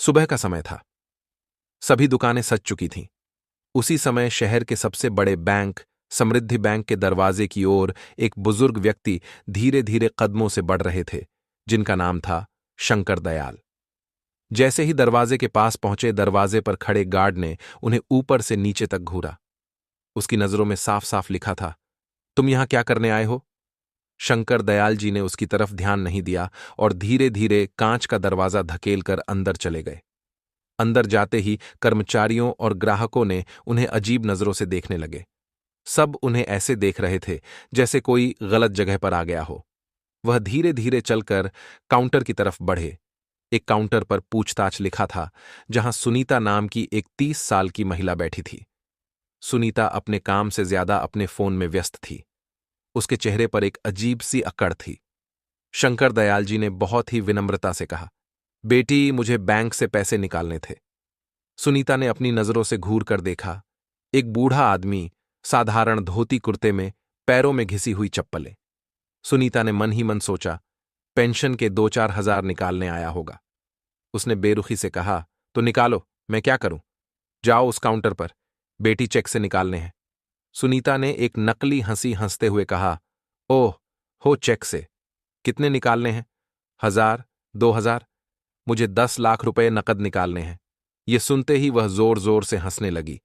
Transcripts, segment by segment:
सुबह का समय था। सभी दुकानें सज चुकी थीं। उसी समय शहर के सबसे बड़े बैंक, समृद्धि बैंक के दरवाजे की ओर एक बुजुर्ग व्यक्ति धीरे धीरे कदमों से बढ़ रहे थे, जिनका नाम था शंकर दयाल। जैसे ही दरवाजे के पास पहुंचे, दरवाजे पर खड़े गार्ड ने उन्हें ऊपर से नीचे तक घूरा। उसकी नजरों में साफ साफ लिखा था, तुम यहां क्या करने आए हो? शंकर दयाल जी ने उसकी तरफ ध्यान नहीं दिया और धीरे धीरे कांच का दरवाजा धकेलकर अंदर चले गए। अंदर जाते ही कर्मचारियों और ग्राहकों ने उन्हें अजीब नजरों से देखने लगे। सब उन्हें ऐसे देख रहे थे जैसे कोई गलत जगह पर आ गया हो। वह धीरे धीरे चलकर काउंटर की तरफ बढ़े। एक काउंटर पर पूछताछ लिखा था, जहां सुनीता नाम की एक 30 साल की महिला बैठी थी। सुनीता अपने काम से ज्यादा अपने फोन में व्यस्त थी। उसके चेहरे पर एक अजीब सी अकड़ थी। शंकर दयाल जी ने बहुत ही विनम्रता से कहा, बेटी, मुझे बैंक से पैसे निकालने थे। सुनीता ने अपनी नजरों से घूर कर देखा। एक बूढ़ा आदमी, साधारण धोती कुर्ते में, पैरों में घिसी हुई चप्पलें। सुनीता ने मन ही मन सोचा, पेंशन के 2-4 हजार निकालने आया होगा। उसने बेरुखी से कहा, तो निकालो, मैं क्या करूं? जाओ उस काउंटर पर, बेटी चेक से निकालने हैं। सुनीता ने एक नकली हंसी हंसते हुए कहा, ओह, हो चेक से? कितने निकालने हैं? 1000, 2000? मुझे 10 लाख रुपए नकद निकालने हैं। ये सुनते ही वह जोर जोर से हंसने लगी।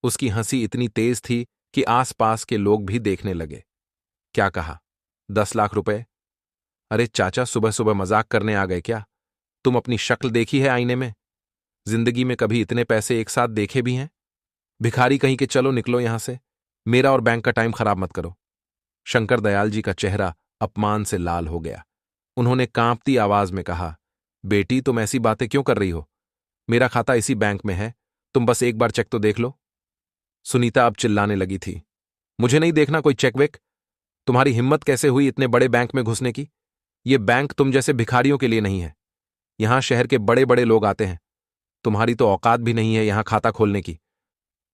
उसकी हंसी इतनी तेज थी कि आसपास के लोग भी देखने लगे। क्या कहा? 10 लाख रुपए? अरे चाचा, सुबह सुबह मजाक करने आ गए क्या? तुम अपनी शक्ल देखी है आईने में? जिंदगी में कभी इतने पैसे एक साथ देखे भी हैं? भिखारी कहीं के, चलो निकलो यहां से। मेरा और बैंक का टाइम खराब मत करो। शंकर दयाल जी का चेहरा अपमान से लाल हो गया। उन्होंने कांपती आवाज में कहा, बेटी, तुम ऐसी बातें क्यों कर रही हो? मेरा खाता इसी बैंक में है, तुम बस एक बार चेक तो देख लो। सुनीता अब चिल्लाने लगी थी, मुझे नहीं देखना कोई चेक वेक। तुम्हारी हिम्मत कैसे हुई इतने बड़े बैंक में घुसने की? ये बैंक तुम जैसे भिखारियों के लिए नहीं है। यहां शहर के बड़े बड़े लोग आते हैं। तुम्हारी तो औकात भी नहीं है यहां खाता खोलने की।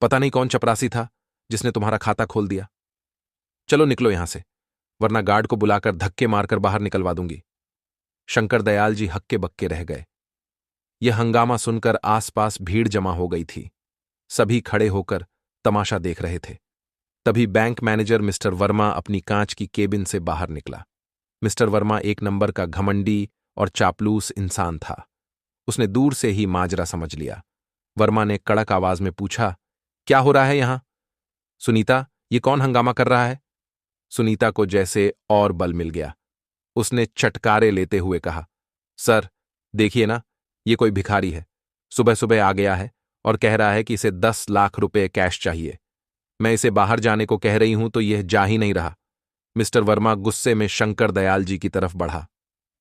पता नहीं कौन चपरासी था जिसने तुम्हारा खाता खोल दिया। चलो निकलो यहां से, वरना गार्ड को बुलाकर धक्के मारकर बाहर निकलवा दूंगी। शंकर दयाल जी हक्के बक्के रह गए। यह हंगामा सुनकर आसपास भीड़ जमा हो गई थी। सभी खड़े होकर तमाशा देख रहे थे। तभी बैंक मैनेजर मिस्टर वर्मा अपनी कांच की केबिन से बाहर निकला। मिस्टर वर्मा एक नंबर का घमंडी और चापलूस इंसान था। उसने दूर से ही माजरा समझ लिया। वर्मा ने कड़क आवाज में पूछा, क्या हो रहा है यहां? सुनीता, ये कौन हंगामा कर रहा है? सुनीता को जैसे और बल मिल गया। उसने चटकारे लेते हुए कहा, सर, देखिए ना, ये कोई भिखारी है। सुबह सुबह आ गया है और कह रहा है कि इसे 10 लाख रुपए कैश चाहिए। मैं इसे बाहर जाने को कह रही हूं तो यह जा ही नहीं रहा। मिस्टर वर्मा गुस्से में शंकर दयाल जी की तरफ बढ़ा।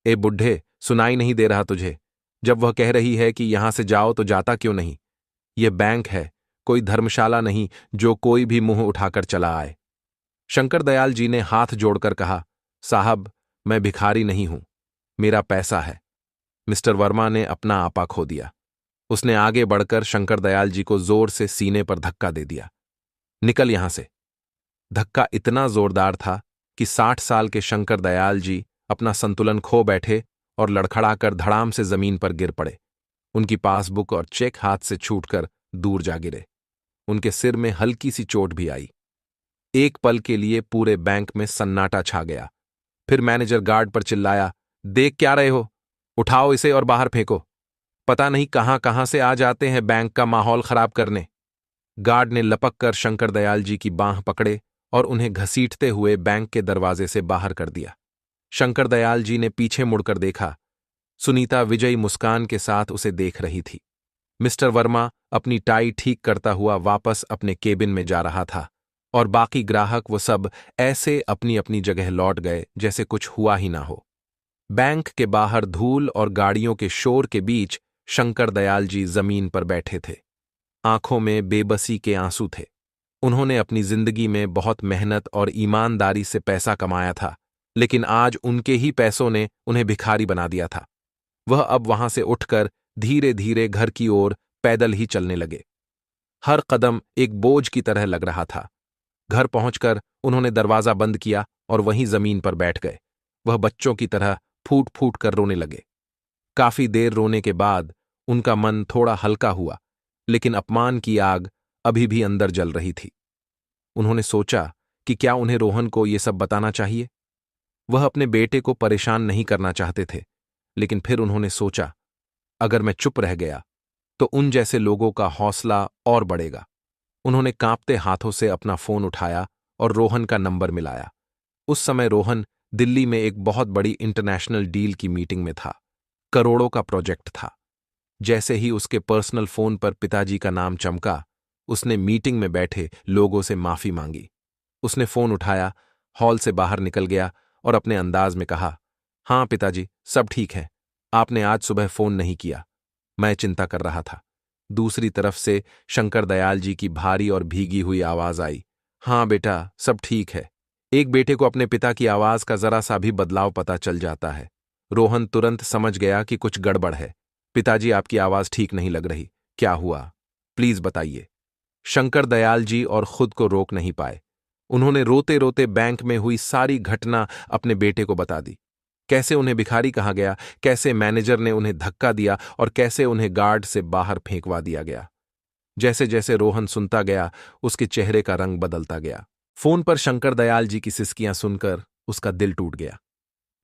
ए बुढ़े, सुनाई नहीं दे रहा तुझे? जब वह कह रही है कि यहां से जाओ तो जाता क्यों नहीं? यह बैंक है, कोई धर्मशाला नहीं जो कोई भी मुंह उठाकर चला आए। शंकर दयाल जी ने हाथ जोड़कर कहा, साहब, मैं भिखारी नहीं हूं, मेरा पैसा है। मिस्टर वर्मा ने अपना आपा खो दिया। उसने आगे बढ़कर शंकर दयाल जी को जोर से सीने पर धक्का दे दिया। निकल यहां से। धक्का इतना जोरदार था कि 60 साल के शंकर दयाल जी अपना संतुलन खो बैठे और लड़खड़ाकर धड़ाम से जमीन पर गिर पड़े। उनकी पासबुक और चेक हाथ से छूटकर दूर जा गिरे। उनके सिर में हल्की सी चोट भी आई। एक पल के लिए पूरे बैंक में सन्नाटा छा गया। फिर मैनेजर गार्ड पर चिल्लाया, देख क्या रहे हो? उठाओ इसे और बाहर फेंको। पता नहीं कहां कहां से आ जाते हैं बैंक का माहौल खराब करने। गार्ड ने लपक कर शंकर दयाल जी की बांह पकड़े और उन्हें घसीटते हुए बैंक के दरवाजे से बाहर कर दिया। शंकर दयाल जी ने पीछे मुड़कर देखा। सुनीता विजयी मुस्कान के साथ उसे देख रही थी। मिस्टर वर्मा अपनी टाई ठीक करता हुआ वापस अपने केबिन में जा रहा था और बाकी ग्राहक वो सब ऐसे अपनी अपनी जगह लौट गए जैसे कुछ हुआ ही ना हो। बैंक के बाहर धूल और गाड़ियों के शोर के बीच शंकर दयाल जी जमीन पर बैठे थे। आंखों में बेबसी के आंसू थे। उन्होंने अपनी जिंदगी में बहुत मेहनत और ईमानदारी से पैसा कमाया था, लेकिन आज उनके ही पैसों ने उन्हें भिखारी बना दिया था। वह अब वहां से उठकर धीरे धीरे घर की ओर पैदल ही चलने लगे। हर कदम एक बोझ की तरह लग रहा था। घर पहुंचकर उन्होंने दरवाजा बंद किया और वहीं जमीन पर बैठ गए। वह बच्चों की तरह फूट फूट कर रोने लगे। काफी देर रोने के बाद उनका मन थोड़ा हल्का हुआ, लेकिन अपमान की आग अभी भी अंदर जल रही थी। उन्होंने सोचा कि क्या उन्हें रोहन को ये सब बताना चाहिए। वह अपने बेटे को परेशान नहीं करना चाहते थे, लेकिन फिर उन्होंने सोचा, अगर मैं चुप रह गया तो उन जैसे लोगों का हौसला और बढ़ेगा। उन्होंने कांपते हाथों से अपना फोन उठाया और रोहन का नंबर मिलाया। उस समय रोहन दिल्ली में एक बहुत बड़ी इंटरनेशनल डील की मीटिंग में था। करोड़ों का प्रोजेक्ट था। जैसे ही उसके पर्सनल फोन पर पिताजी का नाम चमका, उसने मीटिंग में बैठे लोगों से माफी मांगी। उसने फोन उठाया, हॉल से बाहर निकल गया और अपने अंदाज में कहा, हाँ पिताजी, सब ठीक है। आपने आज सुबह फोन नहीं किया, मैं चिंता कर रहा था। दूसरी तरफ से शंकर दयाल जी की भारी और भीगी हुई आवाज आई, हाँ बेटा, सब ठीक है। एक बेटे को अपने पिता की आवाज का जरा सा भी बदलाव पता चल जाता है। रोहन तुरंत समझ गया कि कुछ गड़बड़ है। पिताजी, आपकी आवाज ठीक नहीं लग रही, क्या हुआ? प्लीज बताइए। शंकर दयाल जी और खुद को रोक नहीं पाए। उन्होंने रोते रोते बैंक में हुई सारी घटना अपने बेटे को बता दी। कैसे उन्हें भिखारी कहा गया, कैसे मैनेजर ने उन्हें धक्का दिया और कैसे उन्हें गार्ड से बाहर फेंकवा दिया गया। जैसे जैसे रोहन सुनता गया, उसके चेहरे का रंग बदलता गया। फोन पर शंकर दयाल जी की सिसकियां सुनकर उसका दिल टूट गया।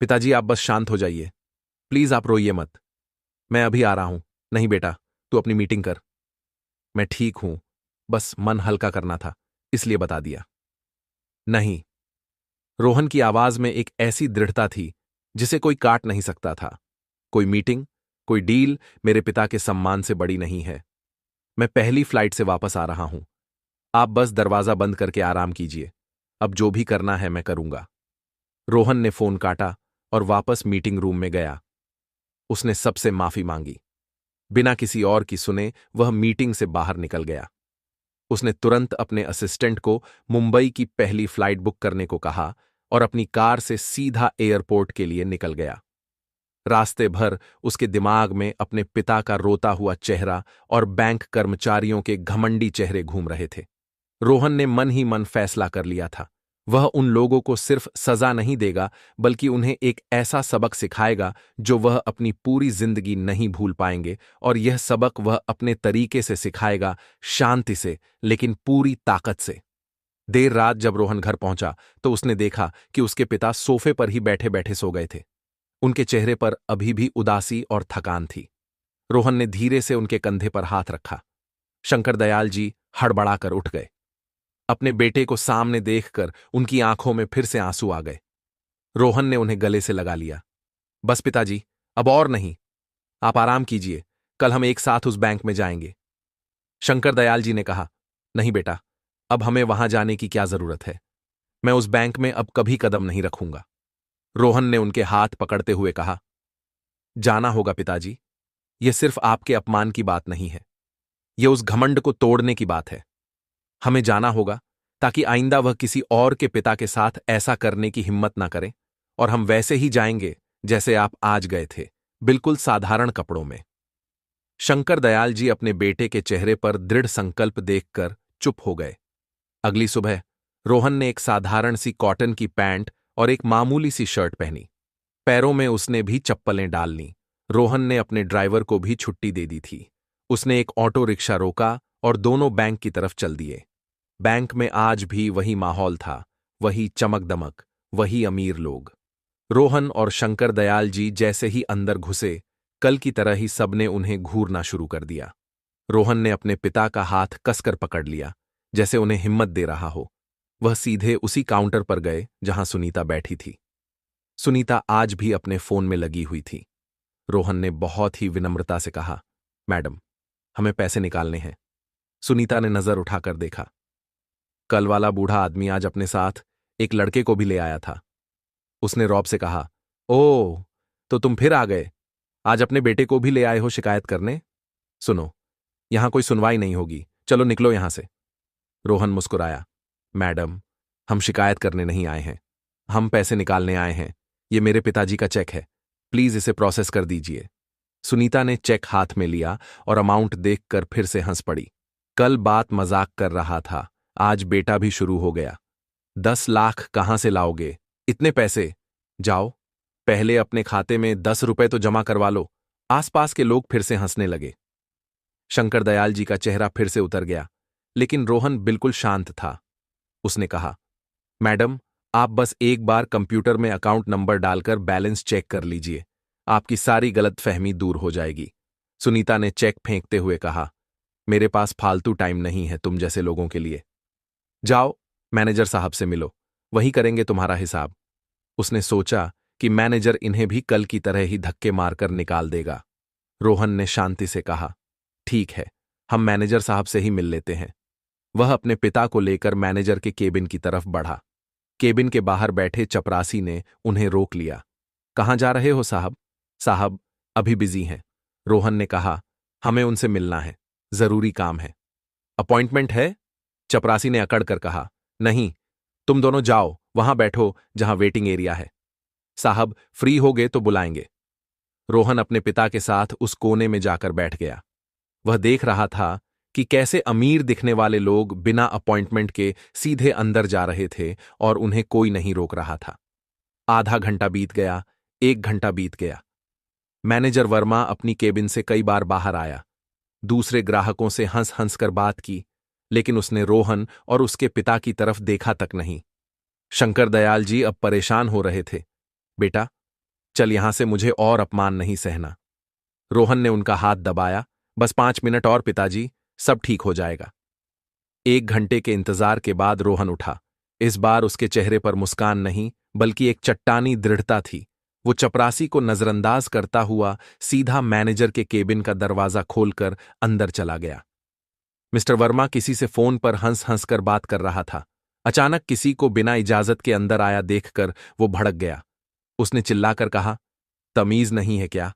पिताजी, आप बस शांत हो जाइए, प्लीज आप रोइए मत। मैं अभी आ रहा हूं। नहीं बेटा, तू अपनी मीटिंग कर। मैं ठीक हूं, बस मन हल्का करना था, इसलिए बता दिया। नहीं। रोहन की आवाज में एक ऐसी दृढ़ता थी जिसे कोई काट नहीं सकता था। कोई मीटिंग, कोई डील मेरे पिता के सम्मान से बड़ी नहीं है। मैं पहली फ्लाइट से वापस आ रहा हूं। आप बस दरवाजा बंद करके आराम कीजिए। अब जो भी करना है मैं करूंगा। रोहन ने फोन काटा और वापस मीटिंग रूम में गया। उसने सबसे माफी मांगी। बिना किसी और की सुने वह मीटिंग से बाहर निकल गया। उसने तुरंत अपने असिस्टेंट को मुंबई की पहली फ्लाइट बुक करने को कहा और अपनी कार से सीधा एयरपोर्ट के लिए निकल गया। रास्ते भर उसके दिमाग में अपने पिता का रोता हुआ चेहरा और बैंक कर्मचारियों के घमंडी चेहरे घूम रहे थे। रोहन ने मन ही मन फैसला कर लिया था, वह उन लोगों को सिर्फ सजा नहीं देगा, बल्कि उन्हें एक ऐसा सबक सिखाएगा जो वह अपनी पूरी जिंदगी नहीं भूल पाएंगे। और यह सबक वह अपने तरीके से सिखाएगा, शांति से, लेकिन पूरी ताकत से। देर रात जब रोहन घर पहुंचा तो उसने देखा कि उसके पिता सोफे पर ही बैठे बैठे सो गए थे। उनके चेहरे पर अभी भी उदासी और थकान थी। रोहन ने धीरे से उनके कंधे पर हाथ रखा। शंकर दयाल जी हड़बड़ाकर उठ गए। अपने बेटे को सामने देखकर उनकी आंखों में फिर से आंसू आ गए। रोहन ने उन्हें गले से लगा लिया। बस पिताजी, अब और नहीं। आप आराम कीजिए, कल हम एक साथ उस बैंक में जाएंगे। शंकर दयाल जी ने कहा, नहीं बेटा, अब हमें वहां जाने की क्या जरूरत है। मैं उस बैंक में अब कभी कदम नहीं रखूंगा। रोहन ने उनके हाथ पकड़ते हुए कहा, जाना होगा पिताजी। यह सिर्फ आपके अपमान की बात नहीं है, यह उस घमंड को तोड़ने की बात है। हमें जाना होगा ताकि आइंदा वह किसी और के पिता के साथ ऐसा करने की हिम्मत ना करें, और हम वैसे ही जाएंगे जैसे आप आज गए थे, बिल्कुल साधारण कपड़ों में। शंकर दयाल जी अपने बेटे के चेहरे पर दृढ़ संकल्प देखकर चुप हो गए। अगली सुबह रोहन ने एक साधारण सी कॉटन की पैंट और एक मामूली सी शर्ट पहनी। पैरों में उसने भी चप्पलें डाल लीं। रोहन ने अपने ड्राइवर को भी छुट्टी दे दी थी। उसने एक ऑटो रिक्शा रोका और दोनों बैंक की तरफ चल दिए। बैंक में आज भी वही माहौल था, वही चमक दमक, वही अमीर लोग। रोहन और शंकर दयाल जी जैसे ही अंदर घुसे, कल की तरह ही सबने उन्हें घूरना शुरू कर दिया। रोहन ने अपने पिता का हाथ कसकर पकड़ लिया, जैसे उन्हें हिम्मत दे रहा हो। वह सीधे उसी काउंटर पर गए जहां सुनीता बैठी थी। सुनीता आज भी अपने फोन में लगी हुई थी। रोहन ने बहुत ही विनम्रता से कहा, मैडम, हमें पैसे निकालने हैं। सुनीता ने नजर उठाकर देखा। कल वाला बूढ़ा आदमी आज अपने साथ एक लड़के को भी ले आया था। उसने रौब से कहा, ओह, तो तुम फिर आ गए। आज अपने बेटे को भी ले आए हो शिकायत करने। सुनो, यहां कोई सुनवाई नहीं होगी, चलो निकलो यहां से। रोहन मुस्कुराया, मैडम, हम शिकायत करने नहीं आए हैं, हम पैसे निकालने आए हैं। ये मेरे पिताजी का चेक है, प्लीज इसे प्रोसेस कर दीजिए। सुनीता ने चेक हाथ में लिया और अमाउंट देखकर फिर से हंस पड़ी। कल बात मजाक कर रहा था, आज बेटा भी शुरू हो गया। 10 लाख कहां से लाओगे, इतने पैसे? जाओ, पहले अपने खाते में 10 रुपए तो जमा करवा लो, आसपास के लोग फिर से हंसने लगे। शंकर दयाल जी का चेहरा फिर से उतर गया, लेकिन रोहन बिल्कुल शांत था। उसने कहा, मैडम, आप बस एक बार कंप्यूटर में अकाउंट नंबर डालकर बैलेंस चेक कर लीजिए, आपकी सारी गलतफहमी दूर हो जाएगी। सुनीता ने चेक फेंकते हुए कहा, मेरे पास फालतू टाइम नहीं है तुम जैसे लोगों के लिए। जाओ, मैनेजर साहब से मिलो, वही करेंगे तुम्हारा हिसाब। उसने सोचा कि मैनेजर इन्हें भी कल की तरह ही धक्के मारकर निकाल देगा। रोहन ने शांति से कहा, ठीक है, हम मैनेजर साहब से ही मिल लेते हैं। वह अपने पिता को लेकर मैनेजर के केबिन की तरफ बढ़ा। केबिन के बाहर बैठे चपरासी ने उन्हें रोक लिया। कहाँ जा रहे हो साहब? साहब, अभी बिजी हैं। रोहन ने कहा, हमें उनसे मिलना है, जरूरी काम है। अपॉइंटमेंट है? चपरासी ने अकड़ कर कहा, नहीं, तुम दोनों जाओ, वहां बैठो जहां वेटिंग एरिया है। साहब, फ्री होगे तो बुलाएंगे। रोहन अपने पिता के साथ उस कोने में जाकर बैठ गया। वह देख रहा था कि कैसे अमीर दिखने वाले लोग बिना अपॉइंटमेंट के सीधे अंदर जा रहे थे और उन्हें कोई नहीं रोक रहा था। आधा घंटा बीत गया, 1 घंटा बीत गया। मैनेजर वर्मा अपनी केबिन से कई बार बाहर आया, दूसरे ग्राहकों से हंस हंस कर बात की, लेकिन उसने रोहन और उसके पिता की तरफ देखा तक नहीं। शंकर दयाल जी अब परेशान हो रहे थे। बेटा, चल यहां से, मुझे और अपमान नहीं सहना। रोहन ने उनका हाथ दबाया, बस 5 मिनट और पिताजी, सब ठीक हो जाएगा। 1 घंटे के इंतजार के बाद रोहन उठा। इस बार उसके चेहरे पर मुस्कान नहीं, बल्कि एक चट्टानी दृढ़ता थी। वो चपरासी को नजरअंदाज करता हुआ सीधा मैनेजर के केबिन का दरवाजा खोलकर अंदर चला गया। मिस्टर वर्मा किसी से फोन पर हंस हंस कर बात कर रहा था। अचानक किसी को बिना इजाजत के अंदर आया देखकर वो भड़क गया। उसने चिल्लाकर कहा, तमीज नहीं है क्या?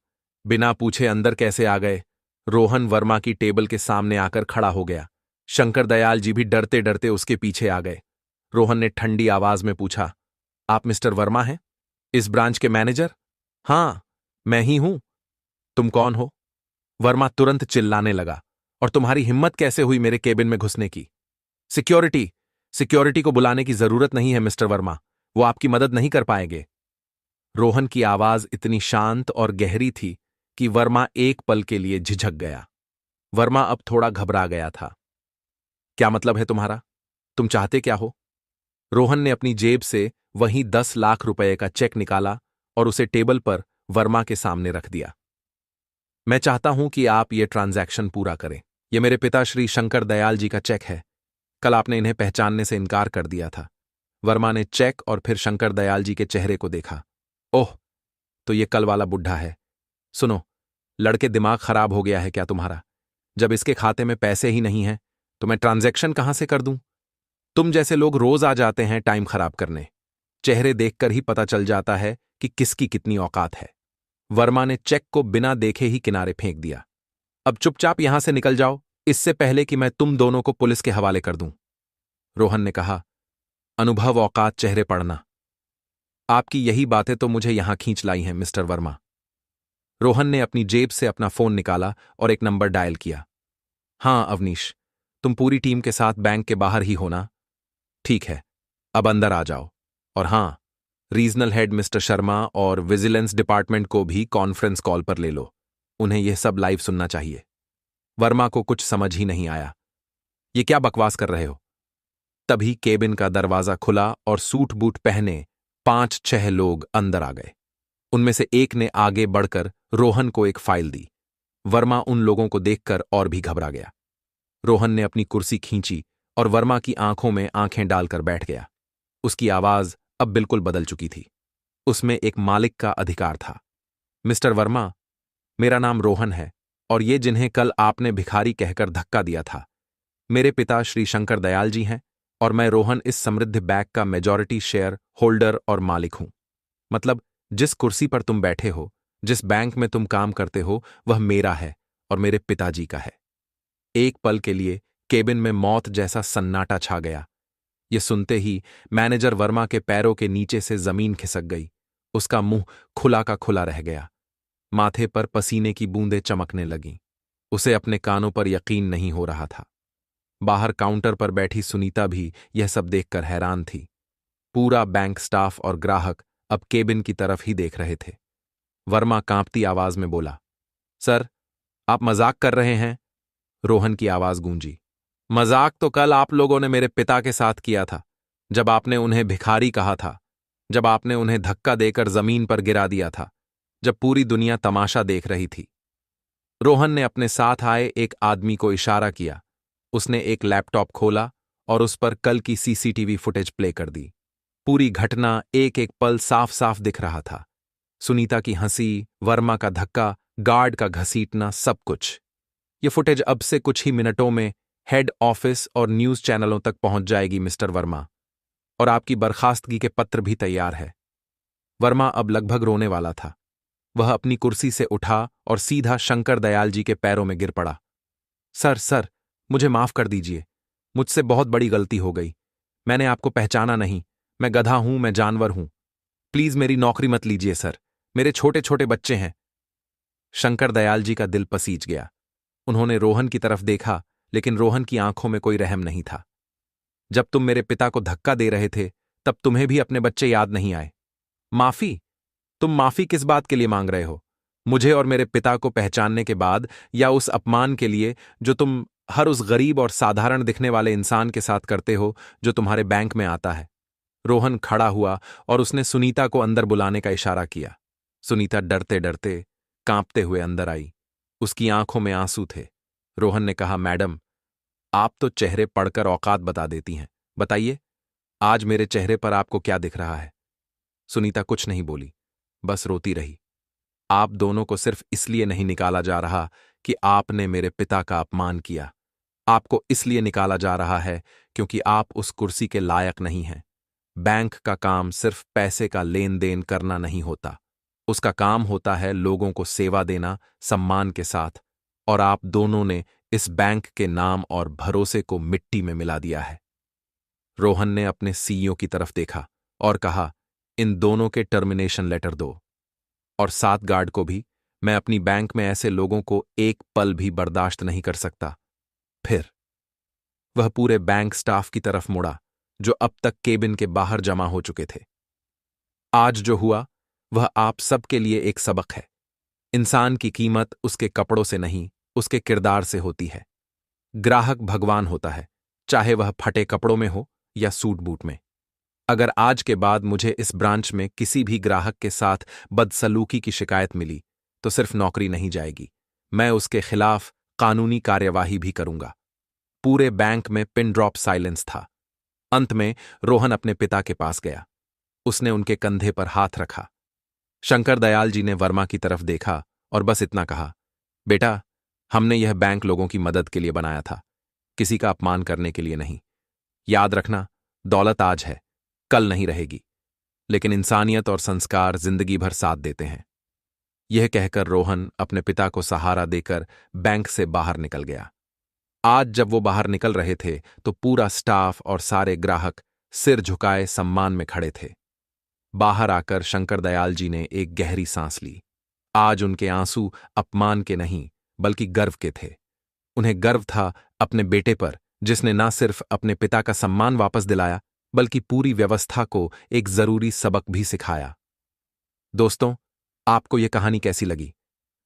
बिना पूछे अंदर कैसे आ गए? रोहन वर्मा की टेबल के सामने आकर खड़ा हो गया। शंकर दयाल जी भी डरते डरते उसके पीछे आ गए। रोहन ने ठंडी आवाज में पूछा, आप मिस्टर वर्मा हैं? इस ब्रांच के मैनेजर? हां, मैं ही हूं। तुम कौन हो? वर्मा तुरंत चिल्लाने लगा, और तुम्हारी हिम्मत कैसे हुई मेरे केबिन में घुसने की? सिक्योरिटी, सिक्योरिटी को बुलाने की जरूरत नहीं है मिस्टर वर्मा, वो आपकी मदद नहीं कर पाएंगे। रोहन की आवाज इतनी शांत और गहरी थी कि वर्मा एक पल के लिए झिझक गया। वर्मा अब थोड़ा घबरा गया था। क्या मतलब है तुम्हारा? तुम चाहते क्या हो? रोहन ने अपनी जेब से वही 10 लाख रुपए का चेक निकाला और उसे टेबल पर वर्मा के सामने रख दिया। मैं चाहता हूं कि आप ये ट्रांजैक्शन पूरा करें। यह मेरे पिता श्री शंकर दयाल जी का चेक है। कल आपने इन्हें पहचानने से इनकार कर दिया था। वर्मा ने चेक और फिर शंकर दयाल जी के चेहरे को देखा। ओह, तो ये कल वाला बुढ़ा है। सुनो, लड़के, दिमाग खराब हो गया है क्या तुम्हारा? जब इसके खाते में पैसे ही नहीं हैं तो मैं ट्रांजैक्शन कहां से कर दूं? तुम जैसे लोग रोज आ जाते हैं टाइम खराब करने। चेहरे देखकर ही पता चल जाता है कि किसकी कितनी औकात है। वर्मा ने चेक को बिना देखे ही किनारे फेंक दिया। अब चुपचाप यहां से निकल जाओ, इससे पहले कि मैं तुम दोनों को पुलिस के हवाले कर दूं। रोहन ने कहा, अनुभव औकात चेहरे पढ़ना। आपकी यही बातें तो मुझे यहां खींच लाई हैं मिस्टर वर्मा। रोहन ने अपनी जेब से अपना फोन निकाला और एक नंबर डायल किया। हां अवनीश, तुम पूरी टीम के साथ बैंक के बाहर ही होना? ठीक है, अब अंदर आ जाओ। और हां, रीजनल हेड मिस्टर शर्मा और विजिलेंस डिपार्टमेंट को भी कॉन्फ्रेंस कॉल पर ले लो, उन्हें यह सब लाइव सुनना चाहिए। वर्मा को कुछ समझ ही नहीं आया। ये क्या बकवास कर रहे हो? तभी केबिन का दरवाजा खुला और सूट बूट पहने 5-6 लोग अंदर आ गए। उनमें से एक ने आगे बढ़कर रोहन को एक फाइल दी। वर्मा उन लोगों को देखकर और भी घबरा गया। रोहन ने अपनी कुर्सी खींची और वर्मा की आंखों में आंखें डालकर बैठ गया। उसकी आवाज अब बिल्कुल बदल चुकी थी। उसमें एक मालिक का अधिकार था। मिस्टर वर्मा, मेरा नाम रोहन है, और ये जिन्हें कल आपने भिखारी कहकर धक्का दिया था, मेरे पिता श्री शंकर दयाल जी हैं, और मैं रोहन इस समृद्ध बैंक का मेजॉरिटी शेयर होल्डर और मालिक हूं। मतलब जिस कुर्सी पर तुम बैठे हो, जिस बैंक में तुम काम करते हो, वह मेरा है और मेरे पिताजी का है। एक पल के लिए केबिन में मौत जैसा सन्नाटा छा गया। ये सुनते ही मैनेजर वर्मा के पैरों के नीचे से जमीन खिसक गई। उसका मुंह खुला का खुला रह गया। माथे पर पसीने की बूंदें चमकने लगीं। उसे अपने कानों पर यकीन नहीं हो रहा था। बाहर काउंटर पर बैठी सुनीता भी यह सब देखकर हैरान थी। पूरा बैंक स्टाफ और ग्राहक अब केबिन की तरफ ही देख रहे थे। वर्मा कांपती आवाज में बोला, सर, आप मजाक कर रहे हैं? रोहन की आवाज गूंजी। मजाक तो कल आप लोगों ने मेरे पिता के साथ किया था, जब आपने उन्हें भिखारी कहा था, जब आपने उन्हें धक्का देकर जमीन पर गिरा दिया था, जब पूरी दुनिया तमाशा देख रही थी। रोहन ने अपने साथ आए एक आदमी को इशारा किया। उसने एक लैपटॉप खोला और उस पर कल की सीसीटीवी फुटेज प्ले कर दी। पूरी घटना एक एक पल साफ साफ दिख रहा था। सुनीता की हंसी, वर्मा का धक्का, गार्ड का घसीटना, सब कुछ। ये फुटेज अब से कुछ ही मिनटों में हेड ऑफिस और न्यूज चैनलों तक पहुंच जाएगी मिस्टर वर्मा, और आपकी बर्खास्तगी के पत्र भी तैयार है। वर्मा अब लगभग रोने वाला था। वह अपनी कुर्सी से उठा और सीधा शंकर दयाल जी के पैरों में गिर पड़ा। सर, मुझे माफ कर दीजिए। मुझसे बहुत बड़ी गलती हो गई। मैंने आपको पहचाना नहीं। मैं गधा हूं, मैं जानवर हूं। प्लीज मेरी नौकरी मत लीजिए सर। मेरे छोटे छोटे बच्चे हैं। शंकर दयाल जी का दिल पसीज गया। उन्होंने रोहन की तरफ देखा, लेकिन रोहन की आंखों में कोई रहम नहीं था। जब तुम मेरे पिता को धक्का दे रहे थे, तब तुम्हें भी अपने बच्चे याद नहीं आए? माफी? तुम माफी किस बात के लिए मांग रहे हो? मुझे और मेरे पिता को पहचानने के बाद, या उस अपमान के लिए जो तुम हर उस गरीब और साधारण दिखने वाले इंसान के साथ करते हो जो तुम्हारे बैंक में आता है? रोहन खड़ा हुआ और उसने सुनीता को अंदर बुलाने का इशारा किया। सुनीता डरते डरते, कांपते हुए अंदर आई। उसकी आंखों में आंसू थे। रोहन ने कहा, मैडम, आप तो चेहरे पढ़कर औकात बता देती हैं। बताइए, आज मेरे चेहरे पर आपको क्या दिख रहा है? सुनीता कुछ नहीं बोली, बस रोती रही। आप दोनों को सिर्फ इसलिए नहीं निकाला जा रहा कि आपने मेरे पिता का अपमान किया। आपको इसलिए निकाला जा रहा है क्योंकि आप उस कुर्सी के लायक नहीं हैं। बैंक का काम सिर्फ पैसे का लेन देन करना नहीं होता। उसका काम होता है लोगों को सेवा देना सम्मान के साथ, और आप दोनों ने इस बैंक के नाम और भरोसे को मिट्टी में मिला दिया है। रोहन ने अपने सीईओ की तरफ देखा और कहा, इन दोनों के टर्मिनेशन लेटर दो, और 7 गार्ड को भी। मैं अपनी बैंक में ऐसे लोगों को एक पल भी बर्दाश्त नहीं कर सकता। फिर वह पूरे बैंक स्टाफ की तरफ मुड़ा, जो अब तक केबिन के बाहर जमा हो चुके थे। आज जो हुआ वह आप सबके लिए एक सबक है। इंसान की कीमत उसके कपड़ों से नहीं, उसके किरदार से होती है। ग्राहक भगवान होता है, चाहे वह फटे कपड़ों में हो या सूट बूट में। अगर आज के बाद मुझे इस ब्रांच में किसी भी ग्राहक के साथ बदसलूकी की शिकायत मिली, तो सिर्फ नौकरी नहीं जाएगी, मैं उसके खिलाफ कानूनी कार्यवाही भी करूंगा। पूरे बैंक में पिन ड्रॉप साइलेंस था। अंत में रोहन अपने पिता के पास गया। उसने उनके कंधे पर हाथ रखा। शंकर दयाल जी ने वर्मा की तरफ देखा और बस इतना कहा, बेटा, हमने यह बैंक लोगों की मदद के लिए बनाया था, किसी का अपमान करने के लिए नहीं। याद रखना, दौलत आज है, कल नहीं रहेगी, लेकिन इंसानियत और संस्कार जिंदगी भर साथ देते हैं। यह कहकर रोहन अपने पिता को सहारा देकर बैंक से बाहर निकल गया। आज जब वो बाहर निकल रहे थे तो पूरा स्टाफ और सारे ग्राहक सिर झुकाए सम्मान में खड़े थे। बाहर आकर शंकर दयाल जी ने एक गहरी सांस ली। आज उनके आंसू अपमान के नहीं, बल्कि गर्व के थे। उन्हें गर्व था अपने बेटे पर, जिसने न सिर्फ अपने पिता का सम्मान वापस दिलाया, बल्कि पूरी व्यवस्था को एक जरूरी सबक भी सिखाया। दोस्तों, आपको यह कहानी कैसी लगी?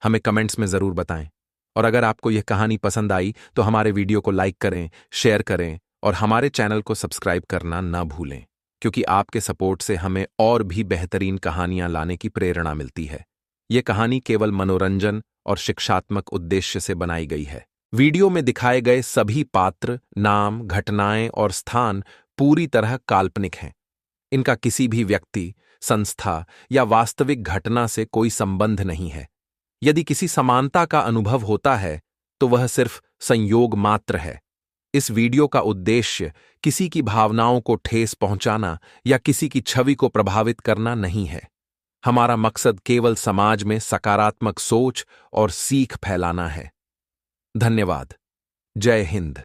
हमें कमेंट्स में जरूर बताएं। और अगर आपको यह कहानी पसंद आई तो हमारे वीडियो को लाइक करें, शेयर करें और हमारे चैनल को सब्सक्राइब करना ना भूलें, क्योंकि आपके सपोर्ट से हमें और भी बेहतरीन कहानियां लाने की प्रेरणा मिलती है। ये कहानी केवल मनोरंजन और शिक्षात्मक उद्देश्य से बनाई गई है। वीडियो में दिखाए गए सभी पात्र, नाम, घटनाएं और स्थान पूरी तरह काल्पनिक हैं। इनका किसी भी व्यक्ति, संस्था या वास्तविक घटना से कोई संबंध नहीं है। यदि किसी समानता का अनुभव होता है तो वह सिर्फ संयोग मात्र है। इस वीडियो का उद्देश्य किसी की भावनाओं को ठेस पहुंचाना या किसी की छवि को प्रभावित करना नहीं है। हमारा मकसद केवल समाज में सकारात्मक सोच और सीख फैलाना है। धन्यवाद। जय हिंद।